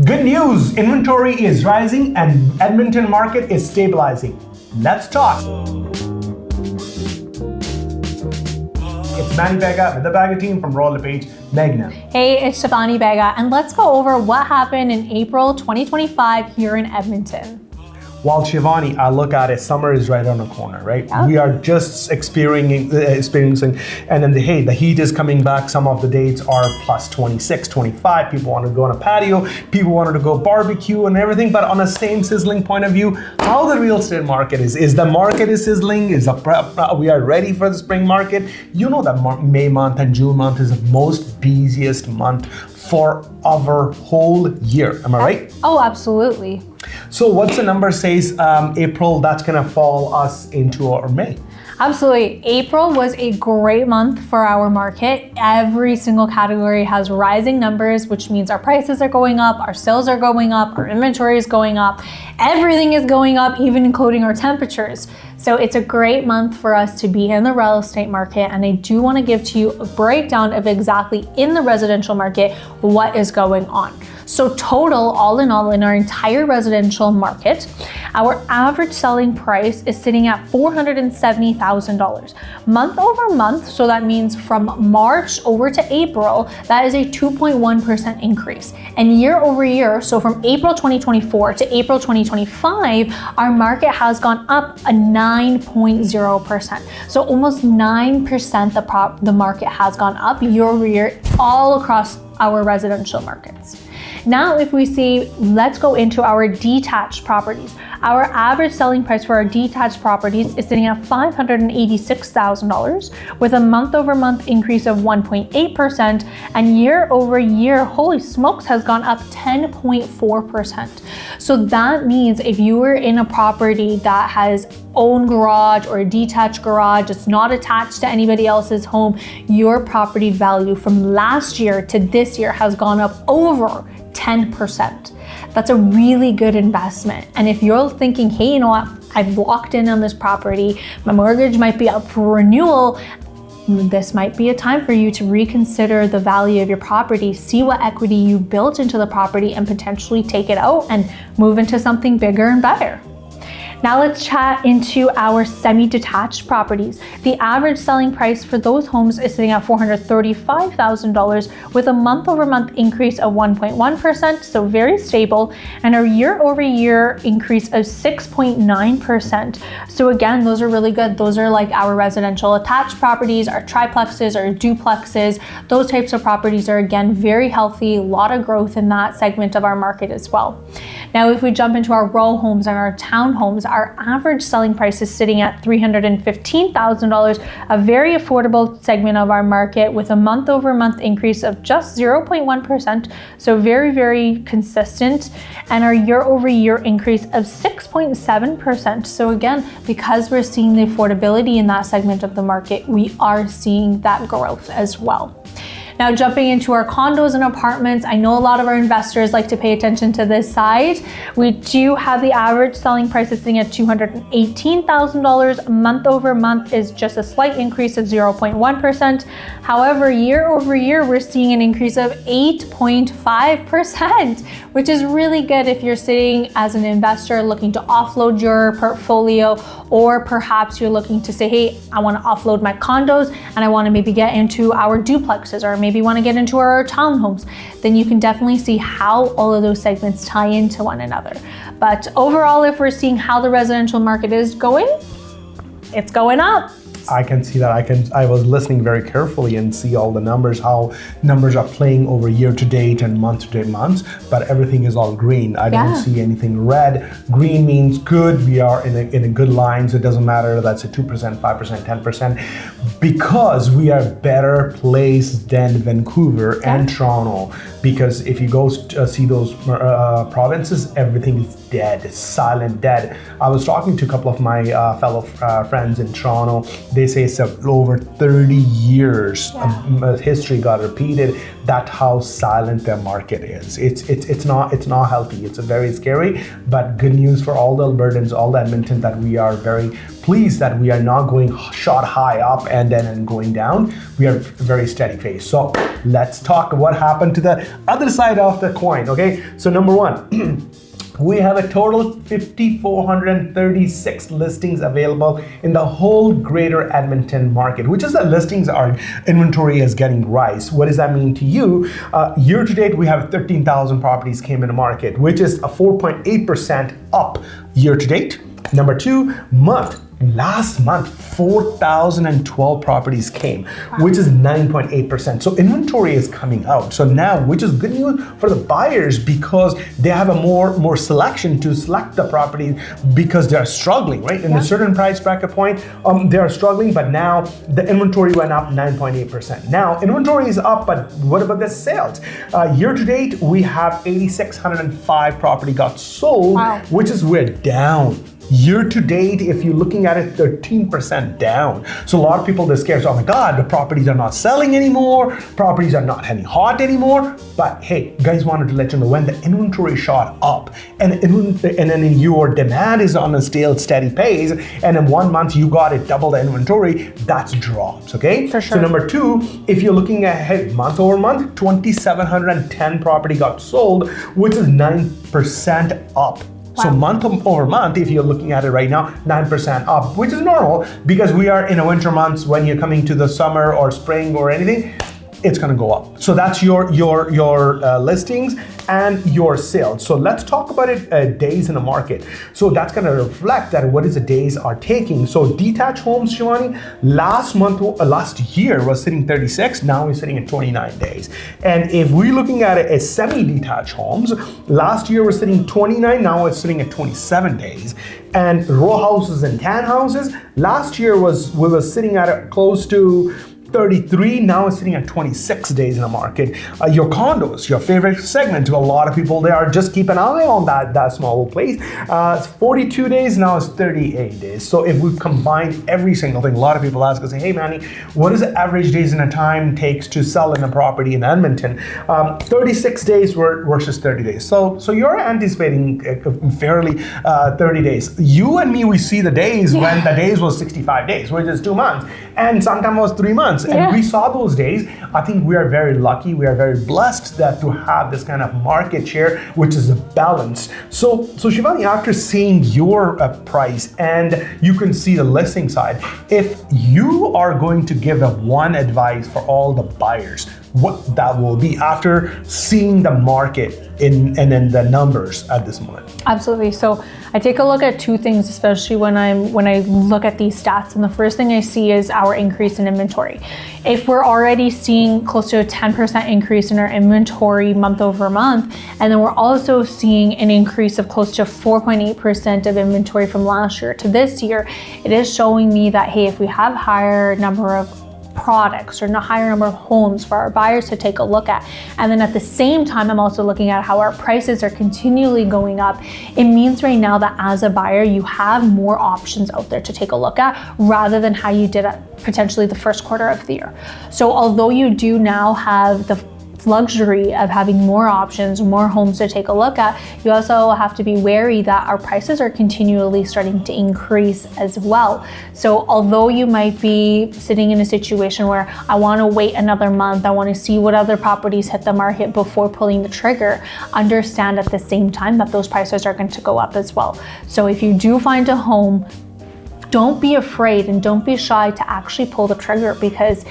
Good news, inventory is rising and Edmonton market is stabilizing. Let's talk. It's Shivani Bagga with the Bagga team from Royal LePage, Magna. Hey, it's Shivani Bagga, and let's go over what happened in April 2025 here in Edmonton. While Shivani, I look at it, summer is right on the corner, right? Yeah. We are just experiencing, and then the heat is coming back. Some of the dates are plus 26, 25. People want to go on a patio. People wanted to go barbecue and everything. But on a same sizzling point of view, how the real estate market is the market is sizzling? We are ready for the spring market? You know that May month and June month is the most busiest month for our whole year. Am I right? Oh, absolutely. So what's the number says April that's gonna fall us into our May? Absolutely. April was a great month for our market. Every single category has rising numbers, which means our prices are going up, our sales are going up, our inventory is going up, everything is going up, even including our temperatures. So it's a great month for us to be in the real estate market, and I do want to give to you a breakdown of exactly in the residential market what is going on. So total, all in all, in our entire residential market, our average selling price is sitting at $470,000. Month over month, so that means from March over to April, that is a 2.1% increase. And year over year, so from April 2024 to April 2025, our market has gone up a 9.0%. So almost 9% the market has gone up year over year all across our residential markets. Now, if we see, let's go into our detached properties. Our average selling price for our detached properties is sitting at $586,000 with a month over month increase of 1.8%, and year over year, holy smokes, has gone up 10.4%. So that means if you were in a property that has own garage or a detached garage, it's not attached to anybody else's home, your property value from last year to this year has gone up over 10%. That's a really good investment. And if you're thinking, hey, you know what, I've locked in on this property, my mortgage might be up for renewal, this might be a time for you to reconsider the value of your property, see what equity you've built into the property, and potentially take it out and move into something bigger and better. Now let's chat into our semi-detached properties. The average selling price for those homes is sitting at $435,000 with a month over month increase of 1.1%, so very stable, and a year over year increase of 6.9%. So again, those are really good. Those are like our residential attached properties, our triplexes, our duplexes. Those types of properties are again very healthy, a lot of growth in that segment of our market as well. Now, if we jump into our row homes and our townhomes, our average selling price is sitting at $315,000, a very affordable segment of our market with a month over month increase of just 0.1%. So very, very consistent. And our year over year increase of 6.7%. So again, because we're seeing the affordability in that segment of the market, we are seeing that growth as well. Now, jumping into our condos and apartments, I know a lot of our investors like to pay attention to this side. We do have the average selling price sitting at $218,000. Month over month is just a slight increase of 0.1%. However, year over year, we're seeing an increase of 8.5%, which is really good if you're sitting as an investor looking to offload your portfolio, or perhaps you're looking to say, hey, I want to offload my condos and I want to maybe get into our duplexes, or maybe want to get into our townhomes. Then you can definitely see how all of those segments tie into one another. But overall, if we're seeing how the residential market is going, it's going up. I can see that. I was listening very carefully and see all the numbers, how numbers are playing over year to date and month to date months, but everything is all green. I don't see anything red. Green means good. We are in a good line, so it doesn't matter if that's a 2%, 5%, 10%, because we are better placed than Vancouver and Toronto. Because if you go see those provinces, everything is dead, silent, dead. I was talking to a couple of my fellow friends in Toronto, they say it's over 30 years history got repeated. That's how silent the market is. It's not healthy. It's very scary, but good news for all the Albertans, all the Edmonton, that we are very pleased that we are not going shot high up and then going down. We are very steady phase. So let's talk what happened to the other side of the coin, okay? So number one, we have a total 5,436 listings available in the whole Greater Edmonton market, which is the listings our inventory is getting rise. What does that mean to you? Year to date, we have 13,000 properties came in the market, which is a 4.8% up year to date. Number two, last month, 4,012 properties came, which is 9.8%. So inventory is coming out. So now, which is good news for the buyers because they have a more selection to select the property because they are struggling, right? In a certain price bracket point, they are struggling, but now the inventory went up 9.8%. Now inventory is up, but what about the sales? Year to date, we have 8,605 property got sold, which is we're down. Year to date, if you're looking at it, 13% down. So a lot of people, they're scared. So, oh my God, the properties are not selling anymore. Properties are not any hot anymore. But hey, guys, wanted to let you know when the inventory shot up and then your demand is on a still steady pace, and in 1 month you got it double the inventory, that's drops, okay? For sure. So number two, if you're looking at month over month, 2,710 property got sold, which is 9% up. So month over month, if you're looking at it right now, 9% up, which is normal because we are in a winter months. When you're coming to the summer or spring or anything, it's gonna go up. So that's your listings and your sales. So let's talk about it, days in the market. So that's gonna reflect that what is the days are taking. So detached homes, Shivani, last year was sitting 36, now we're sitting at 29 days. And if we're looking at it as semi-detached homes, last year was sitting 29, now it's sitting at 27 days. And row houses and townhouses, last year we were sitting at close to 33, now it's sitting at 26 days in the market. Your condos, your favorite segment, a lot of people, they are just keep an eye on that small place. It's 42 days, now it's 38 days. So if we combine every single thing, a lot of people ask us, hey Manny, what is the average days in a time takes to sell in a property in Edmonton? 36 days versus 30 days. So you're anticipating fairly 30 days. You and me, we see the days when the days was 65 days, which is 2 months, and sometimes was 3 months. And we saw those days. I think we are very lucky. We are very blessed that to have this kind of market share, which is a balance. So Shivani, after seeing your price and you can see the listing side, if you are going to give one advice for all the buyers, what that will be after seeing the market and then the numbers at this moment? Absolutely. So I take a look at two things, especially when I look at these stats. And the first thing I see is our increase in inventory. If we're already seeing close to a 10% increase in our inventory month over month, and then we're also seeing an increase of close to 4.8% of inventory from last year to this year, it is showing me that, hey, if we have higher number of products or a higher number of homes for our buyers to take a look at, and then at the same time I'm also looking at how our prices are continually going up, it means right now that as a buyer you have more options out there to take a look at rather than how you did at potentially the first quarter of the year. So although you do now have the luxury of having more options, more homes to take a look at, you also have to be wary that our prices are continually starting to increase as well. So although you might be sitting in a situation where I want to wait another month, I want to see what other properties hit the market before pulling the trigger, understand at the same time that those prices are going to go up as well. So if you do find a home, don't be afraid and don't be shy to actually pull the trigger, because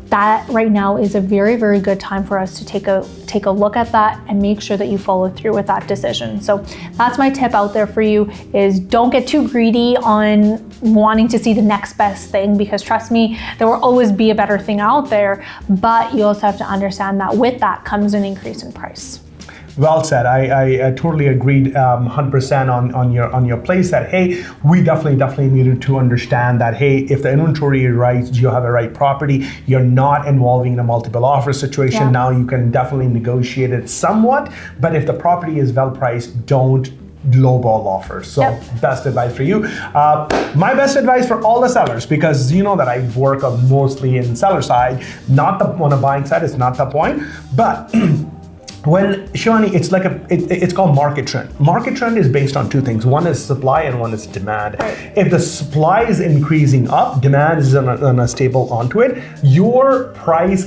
that right now is a very, very good time for us to take a look at that and make sure that you follow through with that decision. So that's my tip out there for you, is don't get too greedy on wanting to see the next best thing, because trust me, there will always be a better thing out there, but you also have to understand that with that comes an increase in price. Well said. I totally agreed 100% on your place that, hey, we definitely needed to understand that, hey, if the inventory is right, you have a right property, you're not involving in a multiple offer situation. Now you can definitely negotiate it somewhat, but if the property is well priced, don't lowball offers. So best advice for you. My best advice for all the sellers, because you know that I work mostly in seller side, not on the buying side, it's not the point. But when Shivani, it's called market trend. Market trend is based on two things. One is supply and one is demand. Right. If the supply is increasing up, demand is on a stable onto it, your price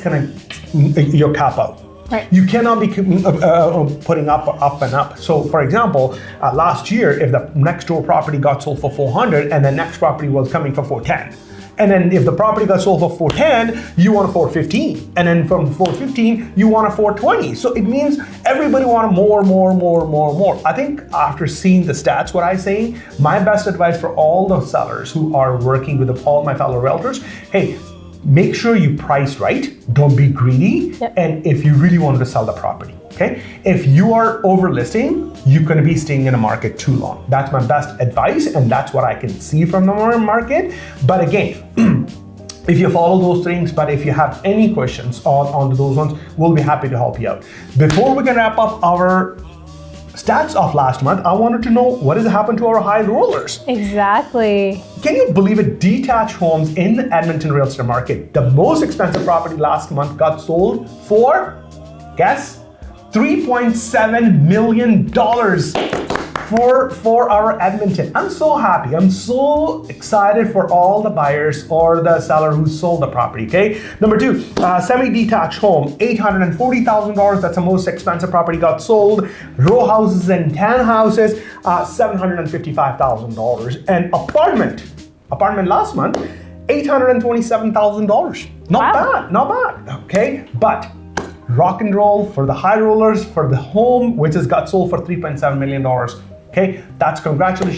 your cap out. Right. You cannot be putting up and up. So for example, last year, if the next door property got sold for 400 and the next property was coming for 410, and then if the property got sold for 410, you want a 415. And then from 415, you want a 420. So it means everybody wants more. I think after seeing the stats, what I say, my best advice for all the sellers who are working with all my fellow realtors, hey, make sure you price right, don't be greedy, and if you really wanted to sell the property, okay? If you are overlisting, you're gonna be staying in a market too long. That's my best advice, and that's what I can see from the market. But again, if you follow those things, but if you have any questions on those ones, we'll be happy to help you out. Before we can wrap up our stats of last month, I wanted to know what has happened to our high rollers. Exactly. Can you believe it? Detached homes in the Edmonton real estate market. The most expensive property last month got sold for, guess, $3.7 million for our Edmonton. I'm so happy. I'm so excited for all the buyers or the seller who sold the property, okay? Number two, semi-detached home, $840,000. That's the most expensive property got sold. Row houses and townhouses, $755,000. And apartment last month, $827,000. Not bad, okay? But rock and roll for the high rollers for the home, which has got sold for $3.7 million. Okay, that's congratulations